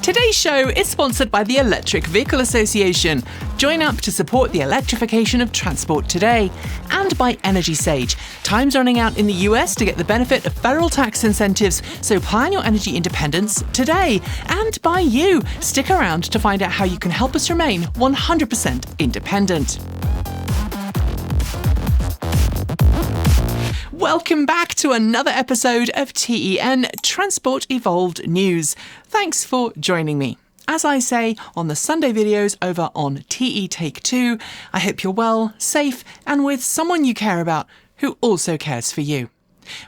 Today's show is sponsored by the Electric Vehicle Association. Join up to support the electrification of transport today. And by Energy Sage. Time's running out in the US to get the benefit of federal tax incentives, so plan your energy independence today. And by you. Stick around to find out how you can help us remain 100% independent. Welcome back to another episode of TEN Transport Evolved News. Thanks for joining me. As I say on the Sunday videos over on TE Take 2, I hope you're well, safe, and with someone you care about who also cares for you.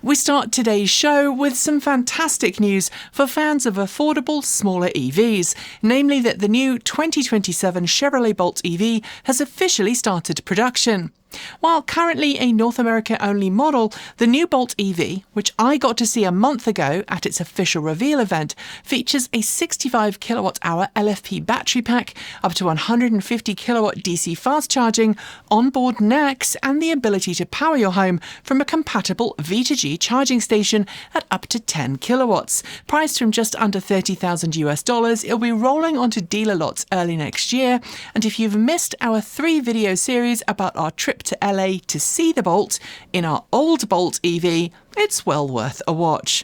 We start today's show with some fantastic news for fans of affordable, smaller EVs, namely that the new 2027 Chevrolet Bolt EV has officially started production. While currently a North America-only model, the new Bolt EV, which I got to see a month ago at its official reveal event, features a 65 kWh LFP battery pack, up to 150 kW DC fast charging, onboard NACS, and the ability to power your home from a compatible V2G charging station at up to 10 kilowatts. Priced from just under $30,000, it'll be rolling onto dealer lots early next year. And if you've missed our 3-video series about our trip to LA to see the Bolt in our old Bolt EV, it's well worth a watch.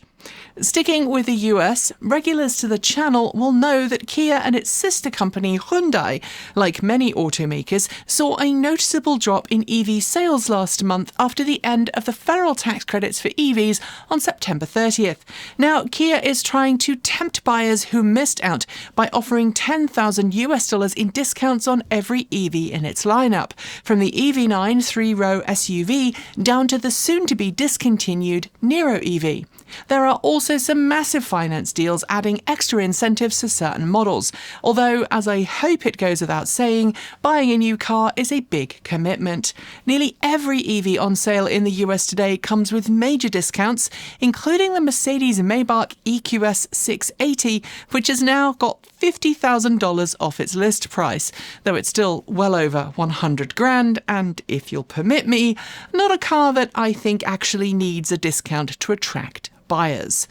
Sticking with the US, regulars to the channel will know that Kia and its sister company Hyundai, like many automakers, saw a noticeable drop in EV sales last month after the end of the federal tax credits for EVs on September 30th. Now, Kia is trying to tempt buyers who missed out by offering $10,000 in discounts on every EV in its lineup, from the EV9 3-row SUV down to the soon-to-be discontinued Niro EV. There are also some massive finance deals adding extra incentives to certain models, although, as I hope it goes without saying, buying a new car is a big commitment. Nearly every EV on sale in the US today comes with major discounts, including the Mercedes-Maybach EQS 680, which has now got $50,000 off its list price, though it's still well over $100,000, and if you'll permit me, not a car that I think actually needs a discount to attract buyers.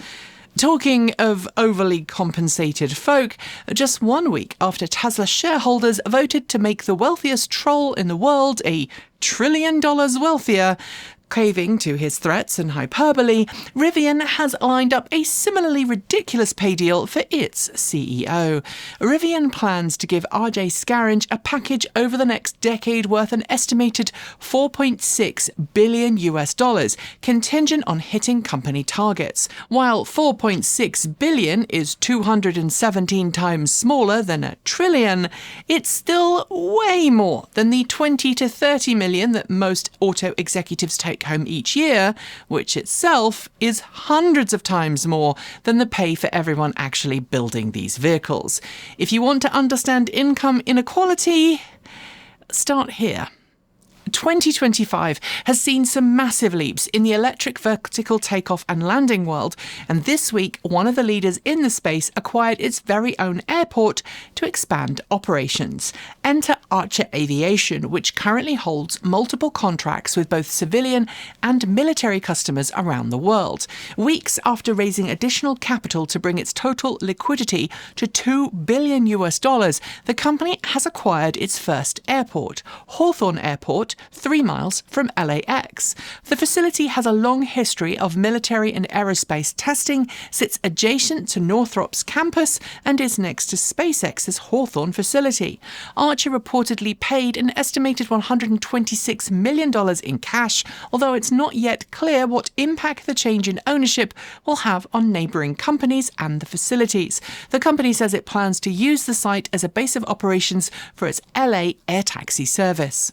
Talking of overly compensated folk, just 1 week after Tesla shareholders voted to make the wealthiest troll in the world $1 trillion wealthier, caving to his threats and hyperbole, Rivian has lined up a similarly ridiculous pay deal for its CEO. Rivian plans to give RJ Scaringe a package over the next decade worth an estimated $4.6 billion, contingent on hitting company targets. While $4.6 billion is 217 times smaller than $1 trillion, it's still way more than the 20 to 30 million that most auto executives take home each year, which itself is hundreds of times more than the pay for everyone actually building these vehicles. If you want to understand income inequality, start here. 2025 has seen some massive leaps in the electric vertical takeoff and landing world, and this week one of the leaders in the space acquired its very own airport to expand operations. Enter Archer Aviation, which currently holds multiple contracts with both civilian and military customers around the world. Weeks after raising additional capital to bring its total liquidity to $2 billion, the company has acquired its first airport, Hawthorne Airport, 3 miles from LAX. The facility has a long history of military and aerospace testing, sits adjacent to Northrop's campus, and is next to SpaceX's Hawthorne facility. Archer reportedly paid an estimated $126 million in cash, although it's not yet clear what impact the change in ownership will have on neighbouring companies and the facilities. The company says it plans to use the site as a base of operations for its LA air taxi service.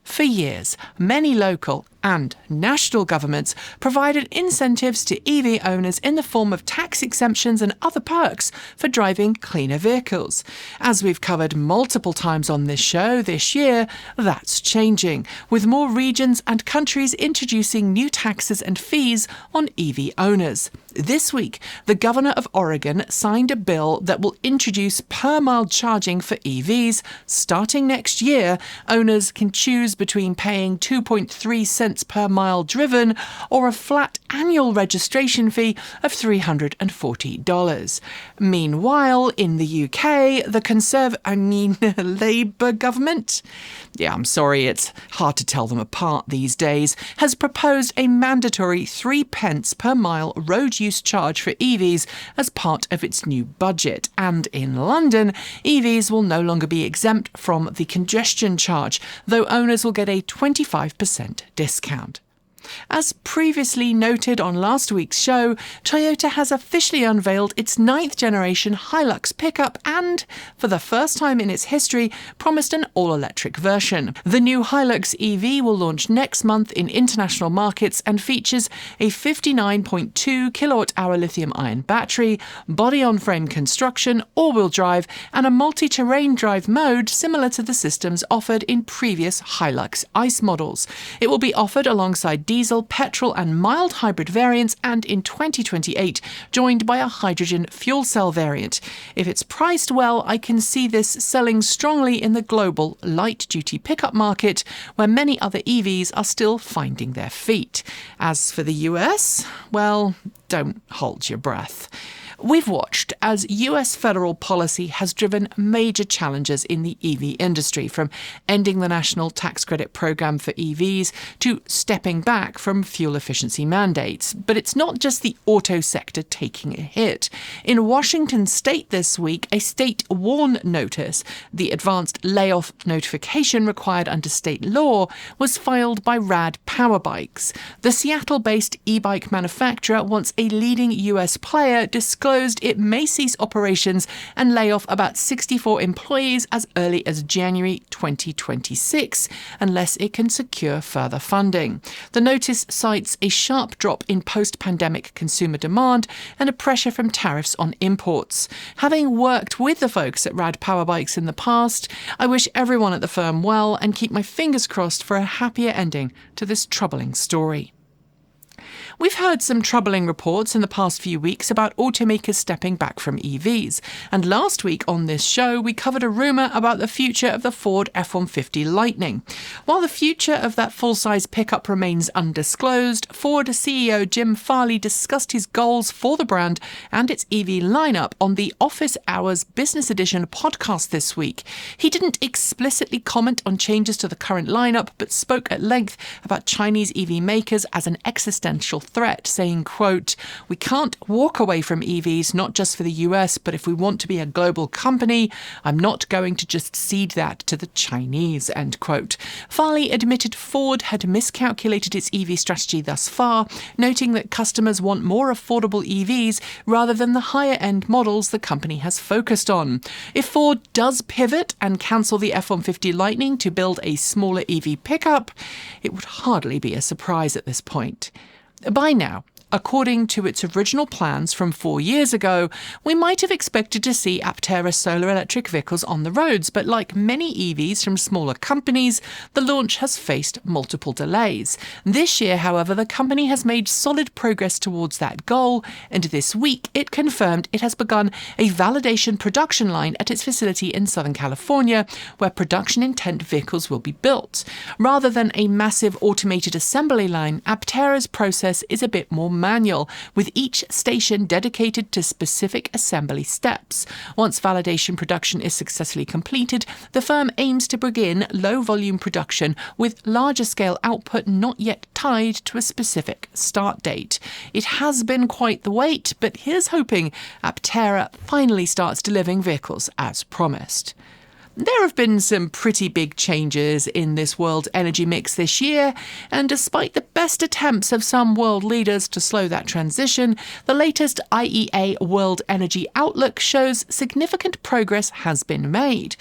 For years, many local and national governments provided incentives to EV owners in the form of tax exemptions and other perks for driving cleaner vehicles. As we've covered multiple times on this show this year, that's changing, with more regions and countries introducing new taxes and fees on EV owners. This week, the governor of Oregon signed a bill that will introduce per-mile charging for EVs. Starting next year, owners can choose between paying 2.3 cents cents per mile driven or a flat annual registration fee of $340. Meanwhile, in the UK, the Labour government, I'm sorry, it's hard to tell them apart these days, has proposed a mandatory 3 pence per mile road use charge for EVs as part of its new budget. And in London, EVs will no longer be exempt from the congestion charge, though owners will get a 25% discount. As previously noted on last week's show, Toyota has officially unveiled its 9th generation Hilux pickup and, for the first time in its history, promised an all-electric version. The new Hilux EV will launch next month in international markets and features a 59.2 kilowatt-hour lithium-ion battery, body-on-frame construction, all-wheel drive, and a multi-terrain drive mode similar to the systems offered in previous Hilux ICE models. It will be offered alongside diesel, petrol and mild hybrid variants, and in 2028 joined by a hydrogen fuel cell variant. If it's priced well, I can see this selling strongly in the global light-duty pickup market, where many other EVs are still finding their feet. As for the US, well, don't hold your breath. We've watched as US federal policy has driven major challenges in the EV industry, from ending the national tax credit program for EVs to stepping back from fuel efficiency mandates. But it's not just the auto sector taking a hit. In Washington state this week, a state warn notice, the advanced layoff notification required under state law, was filed by RadPowerBikes. The Seattle-based e-bike manufacturer wants a leading US player disclosed it may cease operations and lay off about 64 employees as early as January 2026, unless it can secure further funding. The notice cites a sharp drop in post-pandemic consumer demand and a pressure from tariffs on imports. Having worked with the folks at RadPowerBikes in the past, I wish everyone at the firm well and keep my fingers crossed for a happier ending to this troubling story. We've heard some troubling reports in the past few weeks about automakers stepping back from EVs, and last week on this show we covered a rumour about the future of the Ford F-150 Lightning. While the future of that full-size pickup remains undisclosed, Ford CEO Jim Farley discussed his goals for the brand and its EV lineup on the Office Hours Business Edition podcast this week. He didn't explicitly comment on changes to the current lineup, but spoke at length about Chinese EV makers as an existential threat, saying, quote, "We can't walk away from EVs, not just for the US, but if we want to be a global company, I'm not going to just cede that to the Chinese," end quote. Farley admitted Ford had miscalculated its EV strategy thus far, noting that customers want more affordable EVs rather than the higher-end models the company has focused on. If Ford does pivot and cancel the F-150 Lightning to build a smaller EV pickup, it would hardly be a surprise at this point. By now, according to its original plans from 4 years ago, we might have expected to see Aptera solar electric vehicles on the roads, but like many EVs from smaller companies, the launch has faced multiple delays. This year, however, the company has made solid progress towards that goal, and this week it confirmed it has begun a validation production line at its facility in Southern California, where production intent vehicles will be built. Rather than a massive automated assembly line, Aptera's process is a bit more manual, with each station dedicated to specific assembly steps. Once validation production is successfully completed, the firm aims to begin low-volume production with larger-scale output not yet tied to a specific start date. It has been quite the wait, but here's hoping Aptera finally starts delivering vehicles as promised. There have been some pretty big changes in this world energy mix this year, and despite the best attempts of some world leaders to slow that transition, the latest IEA World Energy Outlook shows significant progress has been made.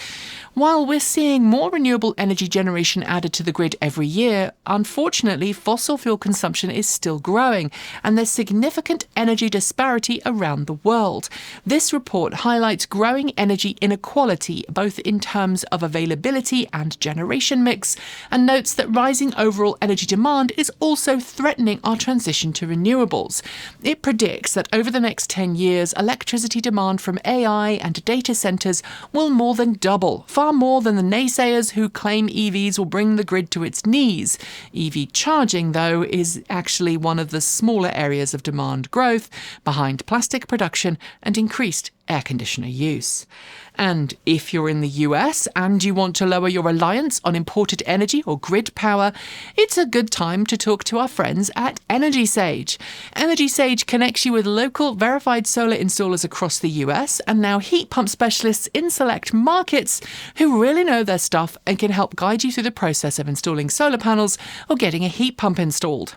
While we're seeing more renewable energy generation added to the grid every year, unfortunately fossil fuel consumption is still growing, and there's significant energy disparity around the world. This report highlights growing energy inequality, both in terms of availability and generation mix, and notes that rising overall energy demand is also threatening our transition to renewables. It predicts that over the next 10 years, electricity demand from AI and data centres will more than double, far more than the naysayers who claim EVs will bring the grid to its knees. EV charging, though, is actually one of the smaller areas of demand growth, behind plastic production and increased air conditioner use. And if you're in the US and you want to lower your reliance on imported energy or grid power, it's a good time to talk to our friends at Energy Sage. Energy Sage connects you with local verified solar installers across the US and now heat pump specialists in select markets who really know their stuff and can help guide you through the process of installing solar panels or getting a heat pump installed.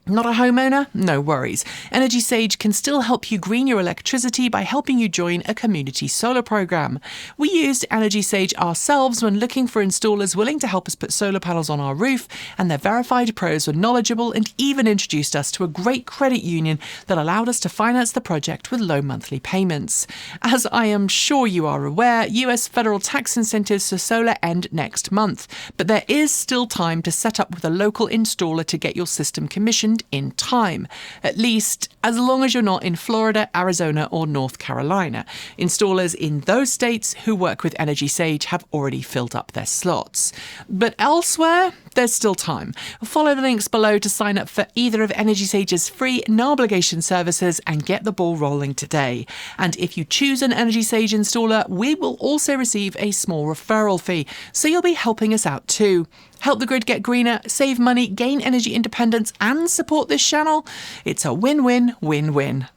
Not a homeowner? No worries. Energy Sage can still help you green your electricity by helping you join a community solar program. We used Energy Sage ourselves when looking for installers willing to help us put solar panels on our roof, and their verified pros were knowledgeable and even introduced us to a great credit union that allowed us to finance the project with low monthly payments. As I am sure you are aware, US federal tax incentives for solar end next month, but there is still time to set up with a local installer to get your system commissioned in time, at least as long as you're not in Florida, Arizona or North Carolina. Installers in those states who work with Energy Sage have already filled up their slots. But elsewhere, there's still time. Follow the links below to sign up for either of Energy Sage's free, no-obligation services and get the ball rolling today. And if you choose an Energy Sage installer, we will also receive a small referral fee, so you'll be helping us out too. Help the grid get greener, save money, gain energy independence, and support this channel. It's a win-win, win-win.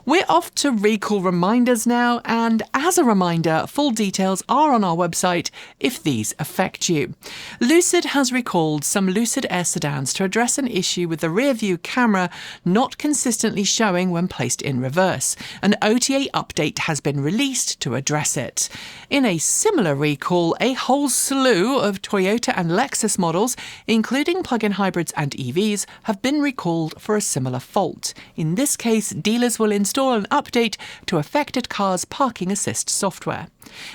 We're off to recall reminders now, and as a reminder, full details are on our website if these affect you. Lucid has recalled some Lucid Air sedans to address an issue with the rear view camera not consistently showing when placed in reverse. An OTA update has been released to address it. In a similar recall, a whole slew of Toyota and Lexus models, including plug-in hybrids and EVs, have been recalled for a similar fault. In this case, dealers will install an update to affected cars' parking assist software.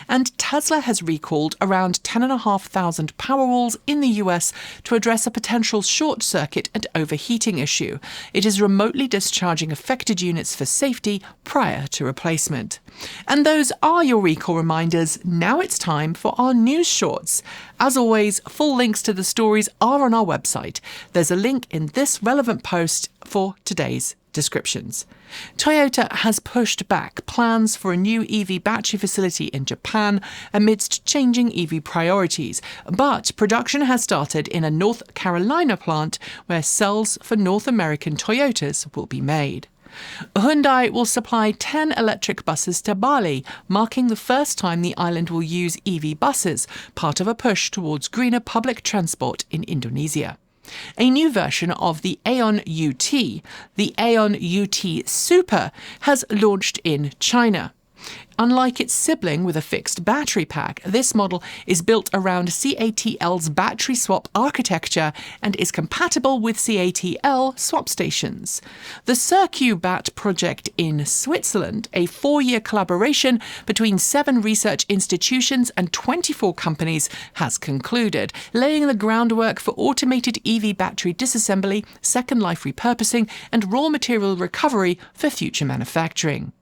And Tesla has recalled around 10,500 Powerwalls in the US to address a potential short circuit and overheating issue. It is remotely discharging affected units for safety prior to replacement. And those are your recall reminders. Now it's time for our news shorts. As always, full links to the stories are on our website. There's a link in this relevant post for today's descriptions. Toyota has pushed back plans for a new EV battery facility in Japan amidst changing EV priorities, but production has started in a North Carolina plant where cells for North American Toyotas will be made. Hyundai will supply 10 electric buses to Bali, marking the first time the island will use EV buses, part of a push towards greener public transport in Indonesia. A new version of the Aion UT, the Aion UT Super, has launched in China. Unlike its sibling with a fixed battery pack, this model is built around CATL's battery swap architecture and is compatible with CATL swap stations. The CircuBat project in Switzerland, a 4-year collaboration between 7 research institutions and 24 companies, has concluded, laying the groundwork for automated EV battery disassembly, second life repurposing, and raw material recovery for future manufacturing.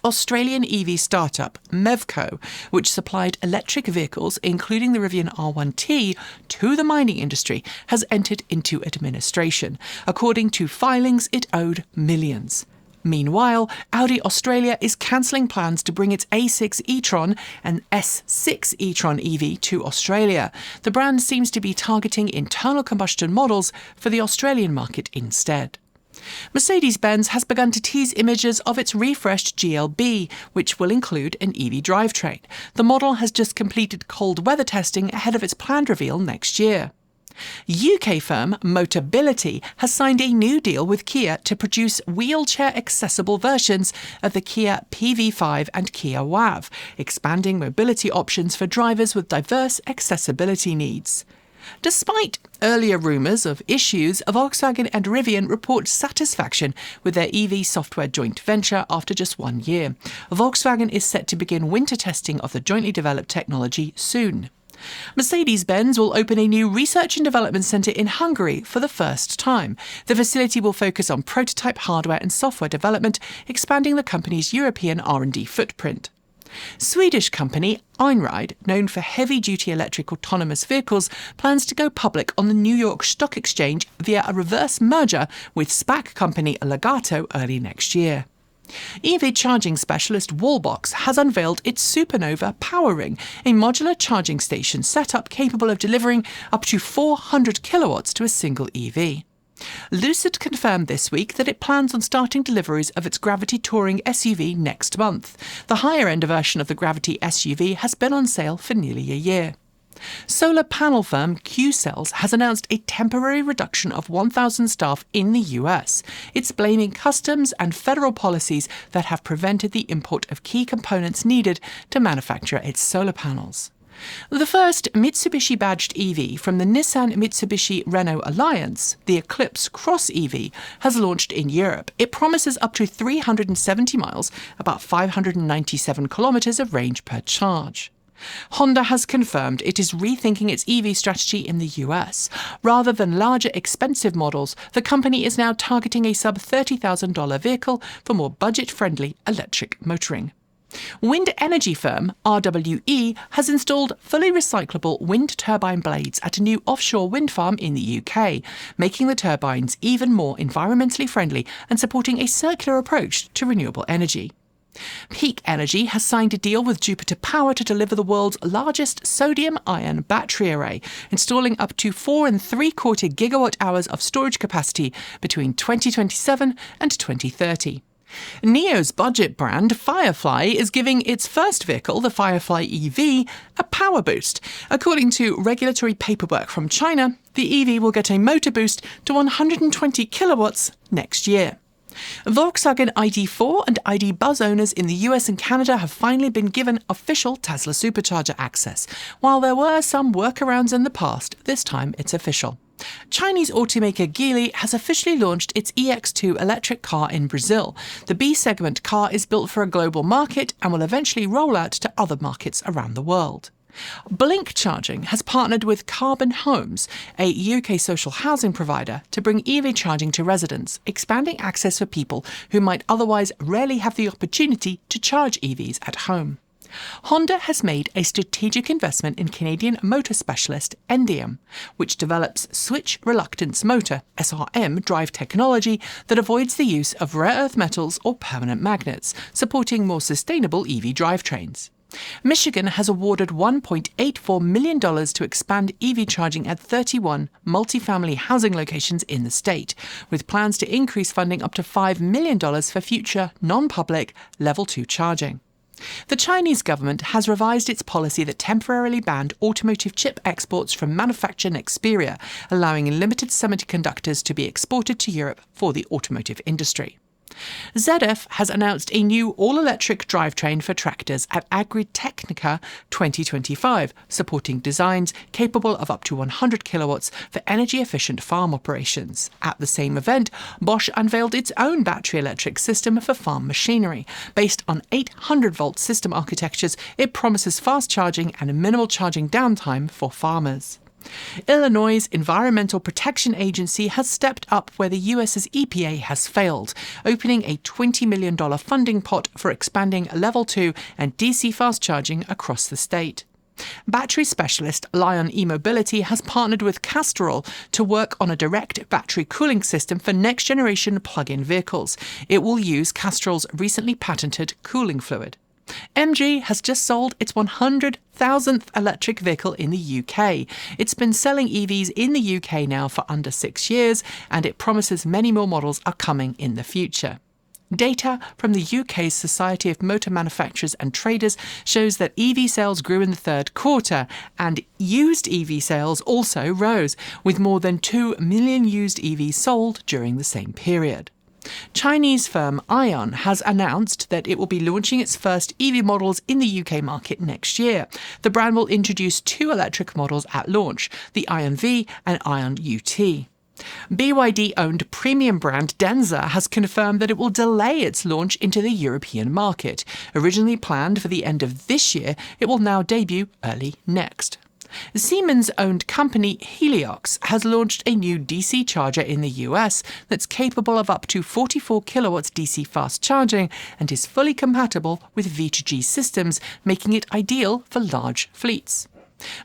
Australian EV startup MevCo, which supplied electric vehicles, including the Rivian R1T, to the mining industry, has entered into administration. According to filings, it owed millions. Meanwhile, Audi Australia is cancelling plans to bring its A6 e-tron and S6 e-tron EV to Australia. The brand seems to be targeting internal combustion models for the Australian market instead. Mercedes-Benz has begun to tease images of its refreshed GLB, which will include an EV drivetrain. The model has just completed cold weather testing ahead of its planned reveal next year. UK firm Motability has signed a new deal with Kia to produce wheelchair-accessible versions of the Kia PV5 and Kia WAV, expanding mobility options for drivers with diverse accessibility needs. Despite earlier rumours of issues, Volkswagen and Rivian report satisfaction with their EV software joint venture after just 1 year. Volkswagen is set to begin winter testing of the jointly developed technology soon. Mercedes-Benz will open a new research and development centre in Hungary for the first time. The facility will focus on prototype hardware and software development, expanding the company's European R&D footprint. Swedish company Einride, known for heavy-duty electric autonomous vehicles, plans to go public on the New York Stock Exchange via a reverse merger with SPAC company Legato early next year. EV charging specialist Wallbox has unveiled its Supernova Power Ring, a modular charging station setup capable of delivering up to 400 kilowatts to a single EV. Lucid confirmed this week that it plans on starting deliveries of its Gravity Touring SUV next month. The higher-end version of the Gravity SUV has been on sale for nearly a year. Solar panel firm Qcells has announced a temporary reduction of 1,000 staff in the US. It's blaming customs and federal policies that have prevented the import of key components needed to manufacture its solar panels. The first Mitsubishi-badged EV from the Nissan-Mitsubishi-Renault Alliance, the Eclipse Cross EV, has launched in Europe. It promises up to 370 miles, about 597 kilometres of range per charge. Honda has confirmed it is rethinking its EV strategy in the US. Rather than larger, expensive models, the company is now targeting a sub-$30,000 vehicle for more budget-friendly electric motoring. Wind energy firm RWE has installed fully recyclable wind turbine blades at a new offshore wind farm in the UK, making the turbines even more environmentally friendly and supporting a circular approach to renewable energy. Peak Energy has signed a deal with Jupiter Power to deliver the world's largest sodium-ion battery array, installing up to 4.75 gigawatt-hours of storage capacity between 2027 and 2030. Nio's budget brand Firefly is giving its first vehicle, the Firefly EV, a power boost. According to regulatory paperwork from China, the EV will get a motor boost to 120 kilowatts next year. Volkswagen ID.4 and ID. Buzz owners in the US and Canada have finally been given official Tesla supercharger access. While there were some workarounds in the past, this time it's official. Chinese automaker Geely has officially launched its EX2 electric car in Brazil. The B-segment car is built for a global market and will eventually roll out to other markets around the world. Blink Charging has partnered with Carbon Homes, a UK social housing provider, to bring EV charging to residents, expanding access for people who might otherwise rarely have the opportunity to charge EVs at home. Honda has made a strategic investment in Canadian motor specialist Endium, which develops switch reluctance motor (SRM) drive technology that avoids the use of rare earth metals or permanent magnets, supporting more sustainable EV drivetrains. Michigan has awarded $1.84 million to expand EV charging at 31 multifamily housing locations in the state, with plans to increase funding up to $5 million for future non-public Level 2 charging. The Chinese government has revised its policy that temporarily banned automotive chip exports from manufacturer Nexperia, allowing limited semiconductors to be exported to Europe for the automotive industry. ZF has announced a new all-electric drivetrain for tractors at Agritechnica 2025, supporting designs capable of up to 100 kilowatts for energy-efficient farm operations. At the same event, Bosch unveiled its own battery electric system for farm machinery. Based on 800-volt system architectures, it promises fast charging and minimal charging downtime for farmers. Illinois' Environmental Protection Agency has stepped up where the US's EPA has failed, opening a $20 million funding pot for expanding Level 2 and DC fast charging across the state. Battery specialist Lion E-mobility has partnered with Castrol to work on a direct battery cooling system for next-generation plug-in vehicles. It will use Castrol's recently patented cooling fluid. MG has just sold its 100,000th electric vehicle in the UK. It's been selling EVs in the UK now for under 6 years, and it promises many more models are coming in the future. Data from the UK's Society of Motor Manufacturers and Traders shows that EV sales grew in the third quarter, and used EV sales also rose, with more than 2 million used EVs sold during the same period. Chinese firm Aion has announced that it will be launching its first EV models in the UK market next year. The brand will introduce 2 electric models at launch, the Aion V and Aion UT. BYD-owned premium brand Denza has confirmed that it will delay its launch into the European market. Originally planned for the end of this year, it will now debut early next. Siemens-owned company Heliox has launched a new DC charger in the US that's capable of up to 44 kilowatts DC fast charging and is fully compatible with V2G systems, making it ideal for large fleets.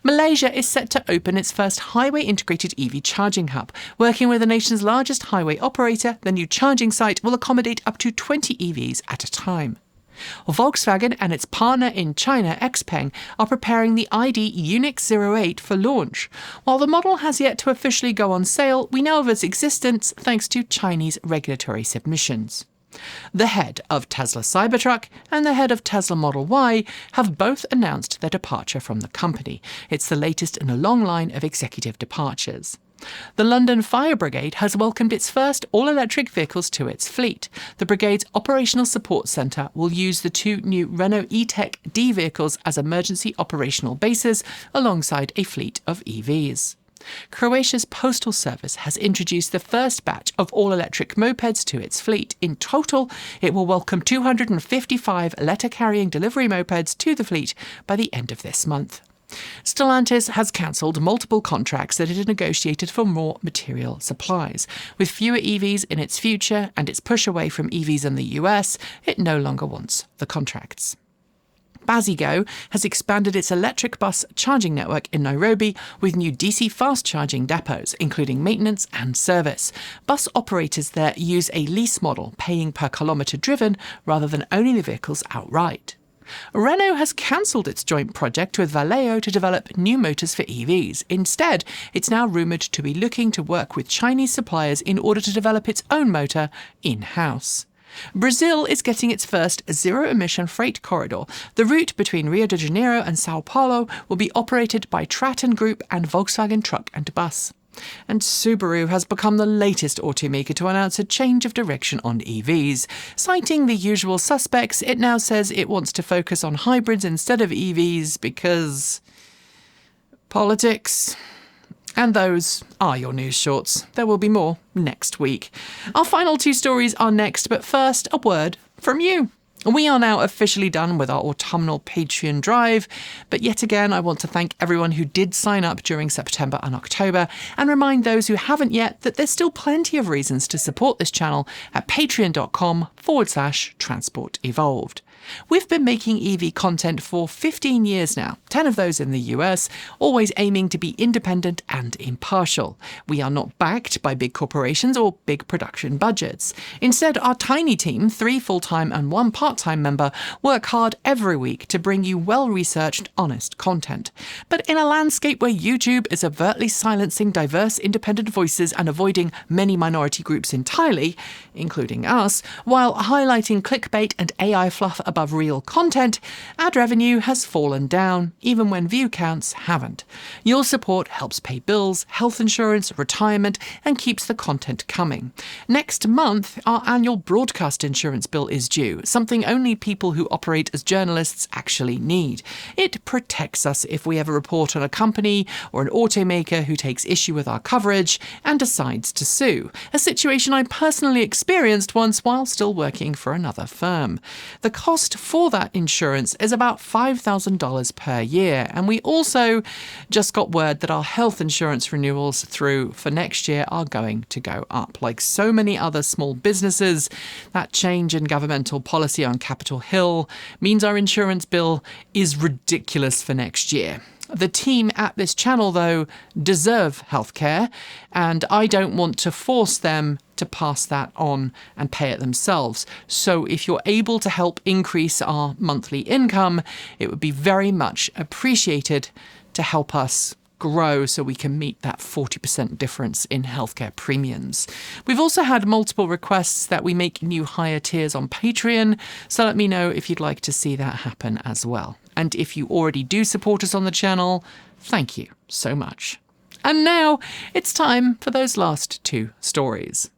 Malaysia is set to open its first highway-integrated EV charging hub. Working with the nation's largest highway operator, the new charging site will accommodate up to 20 EVs at a time. Volkswagen and its partner in China, XPeng, are preparing the ID Unix 08 for launch. While the model has yet to officially go on sale, we know of its existence thanks to Chinese regulatory submissions. The head of Tesla Cybertruck and the head of Tesla Model Y have both announced their departure from the company. It's the latest in a long line of executive departures. The London Fire Brigade has welcomed its first all-electric vehicles to its fleet. The brigade's operational support centre will use the 2 new Renault E-Tech D vehicles as emergency operational bases alongside a fleet of EVs. Croatia's postal service has introduced the first batch of all-electric mopeds to its fleet. In total, it will welcome 255 letter-carrying delivery mopeds to the fleet by the end of this month. Stellantis has cancelled multiple contracts that it had negotiated for more material supplies. With fewer EVs in its future and its push away from EVs in the US, it no longer wants the contracts. Bazigo has expanded its electric bus charging network in Nairobi with new DC fast charging depots, including maintenance and service. Bus operators there use a lease model, paying per kilometre driven rather than owning the vehicles outright. Renault has cancelled its joint project with Valeo to develop new motors for EVs. Instead, it's now rumoured to be looking to work with Chinese suppliers in order to develop its own motor in-house. Brazil is getting its first zero-emission freight corridor. The route between Rio de Janeiro and Sao Paulo will be operated by Traton Group and Volkswagen Truck and Bus. And Subaru has become the latest automaker to announce a change of direction on EVs. Citing the usual suspects, it now says it wants to focus on hybrids instead of EVs because politics. And those are your news shorts. There will be more next week. Our final 2 stories are next, but first, a word from you. We are now officially done with our autumnal Patreon drive, but yet again I want to thank everyone who did sign up during September and October, and remind those who haven't yet that there's still plenty of reasons to support this channel at patreon.com/Transport Evolved. We've been making EV content for 15 years now, 10 of those in the US, always aiming to be independent and impartial. We are not backed by big corporations or big production budgets. Instead, our tiny team, 3 full-time and 1 part-time member, work hard every week to bring you well-researched, honest content. But in a landscape where YouTube is overtly silencing diverse independent voices and avoiding many minority groups entirely, including us, while highlighting clickbait and AI fluff above real content, ad revenue has fallen down, even when view counts haven't. Your support helps pay bills, health insurance, retirement, and keeps the content coming. Next month, our annual broadcast insurance bill is due, something only people who operate as journalists actually need. It protects us if we ever report on a company or an automaker who takes issue with our coverage and decides to sue, a situation I personally experienced once while still working for another firm. The cost for that insurance is about $5,000 per year, and we also just got word that our health insurance renewals through for next year are going to go up. Like so many other small businesses, that change in governmental policy on Capitol Hill means our insurance bill is ridiculous for next year. The team at this channel, though, deserve healthcare, and I don't want to force them to pass that on and pay it themselves. So if you're able to help increase our monthly income, it would be very much appreciated to help us grow so we can meet that 40% difference in healthcare premiums. We've also had multiple requests that we make new higher tiers on Patreon, so let me know if you'd like to see that happen as well. And if you already do support us on the channel, thank you so much. And now it's time for those last 2 stories.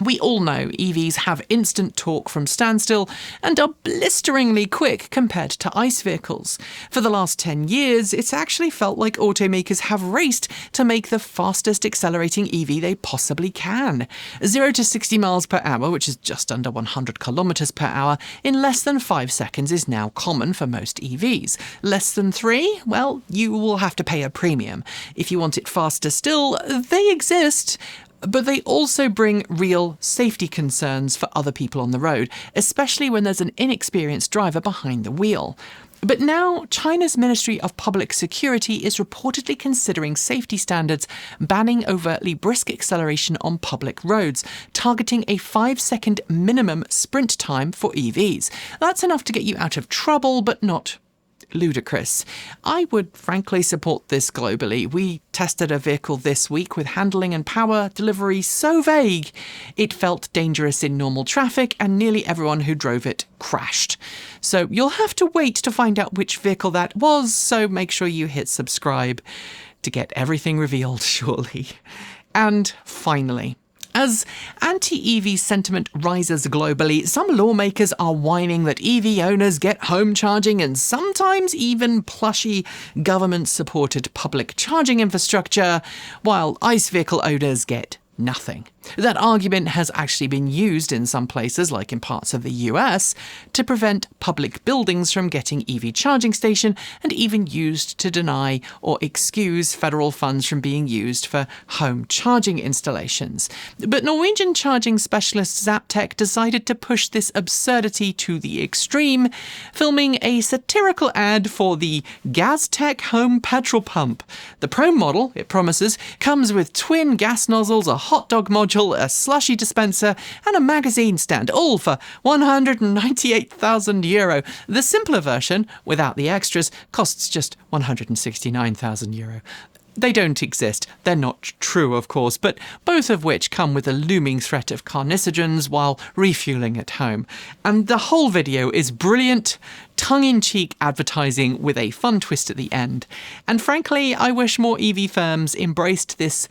We all know EVs have instant torque from standstill and are blisteringly quick compared to ICE vehicles. For the last 10 years, it's actually felt like automakers have raced to make the fastest accelerating EV they possibly can. 0 to 60 miles per hour, which is just under 100 kilometers per hour, in less than 5 seconds is now common for most EVs. Less than 3? Well, you will have to pay a premium. If you want it faster still, they exist. But they also bring real safety concerns for other people on the road, especially when there's an inexperienced driver behind the wheel. But now, China's Ministry of Public Security is reportedly considering safety standards banning overtly brisk acceleration on public roads, targeting a 5-second minimum sprint time for EVs. That's enough to get you out of trouble, but not ludicrous. I would frankly support this globally. We tested a vehicle this week with handling and power delivery so vague it felt dangerous in normal traffic, and nearly everyone who drove it crashed. So you'll have to wait to find out which vehicle that was, so make sure you hit subscribe to get everything revealed, surely. And finally, as anti-EV sentiment rises globally, some lawmakers are whining that EV owners get home charging and sometimes even plushy government-supported public charging infrastructure, while ICE vehicle owners get nothing. That argument has actually been used in some places, like in parts of the US, to prevent public buildings from getting EV charging station, and even used to deny or excuse federal funds from being used for home charging installations. But Norwegian charging specialist Zaptec decided to push this absurdity to the extreme, filming a satirical ad for the Gaztec home petrol pump. The Pro model, it promises, comes with twin gas nozzles, a hot dog module, a slushy dispenser, and a magazine stand, all for €198,000. The simpler version, without the extras, costs just €169,000. They don't exist. They're not true, of course, but both of which come with a looming threat of carcinogens while refueling at home. And the whole video is brilliant, tongue-in-cheek advertising with a fun twist at the end. And frankly, I wish more EV firms embraced this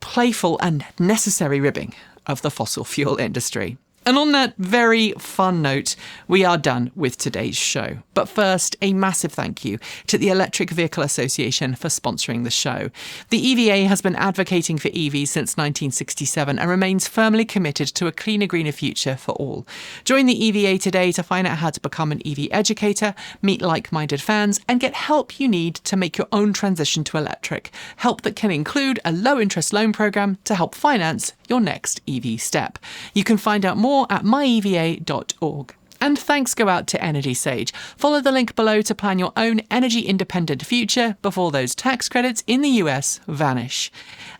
playful and necessary ribbing of the fossil fuel industry. And on that very fun note, we are done with today's show. But first, a massive thank you to the Electric Vehicle Association for sponsoring the show. The EVA has been advocating for EVs since 1967 and remains firmly committed to a cleaner, greener future for all. Join the EVA today to find out how to become an EV educator, meet like-minded fans, and get help you need to make your own transition to electric. Help that can include a low-interest loan program to help finance your next EV step. You can find out more at myeva.org. And thanks go out to Energy Sage. Follow the link below to plan your own energy-independent future before those tax credits in the US vanish.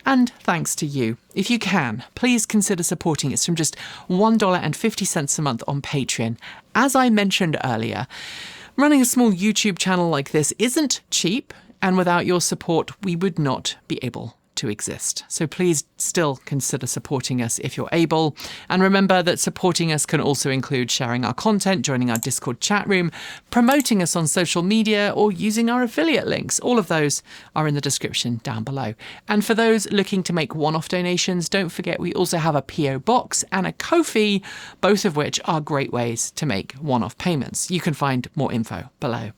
And thanks to you. If you can, please consider supporting us from just $1.50 a month on Patreon. As I mentioned earlier, running a small YouTube channel like this isn't cheap, and without your support, we would not be able to exist. So please still consider supporting us if you're able. And remember that supporting us can also include sharing our content, joining our Discord chat room, promoting us on social media, or using our affiliate links. All of those are in the description down below. And for those looking to make one-off donations, don't forget we also have a PO box and a Ko-fi, both of which are great ways to make one-off payments. You can find more info below.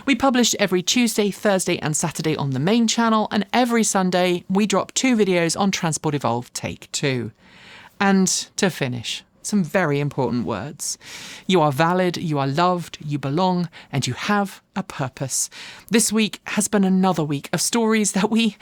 We publish every Tuesday, Thursday and Saturday on the main channel, and every Sunday we drop 2 videos on Transport Evolved Take 2. And to finish, some very important words. You are valid, you are loved, you belong, and you have a purpose. This week has been another week of stories that we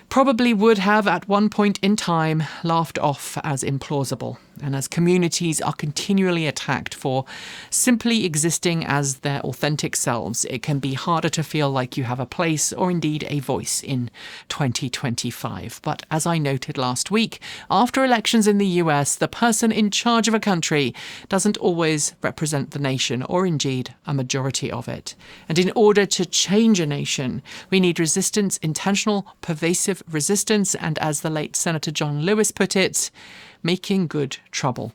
probably would have at one point in time laughed off as implausible, and as communities are continually attacked for simply existing as their authentic selves, it can be harder to feel like you have a place or indeed a voice in 2025. But as I noted last week, after elections in the US, the person in charge of a country doesn't always represent the nation or indeed a majority of it. And in order to change a nation, we need resistance, intentional, pervasive resistance, and as the late Senator John Lewis put it, making good trouble.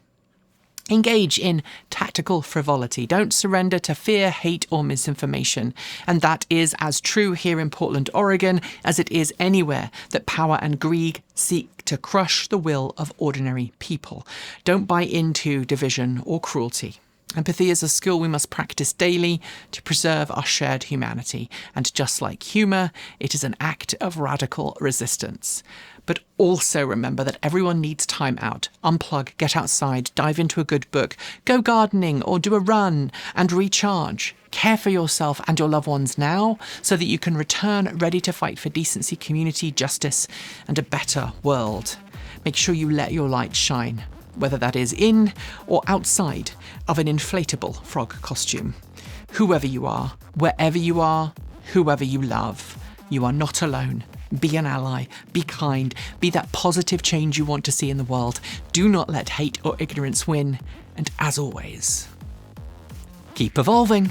Engage in tactical frivolity. Don't surrender to fear, hate, or misinformation. And that is as true here in Portland, Oregon, as it is anywhere that power and greed seek to crush the will of ordinary people. Don't buy into division or cruelty. Empathy is a skill we must practice daily to preserve our shared humanity. And just like humour, it is an act of radical resistance. But also remember that everyone needs time out. Unplug, get outside, dive into a good book, go gardening or do a run and recharge. Care for yourself and your loved ones now so that you can return ready to fight for decency, community, justice and a better world. Make sure you let your light shine, whether that is in or outside of an inflatable frog costume. Whoever you are, wherever you are, whoever you love, you are not alone. Be an ally, be kind, be that positive change you want to see in the world. Do not let hate or ignorance win. And as always, keep evolving.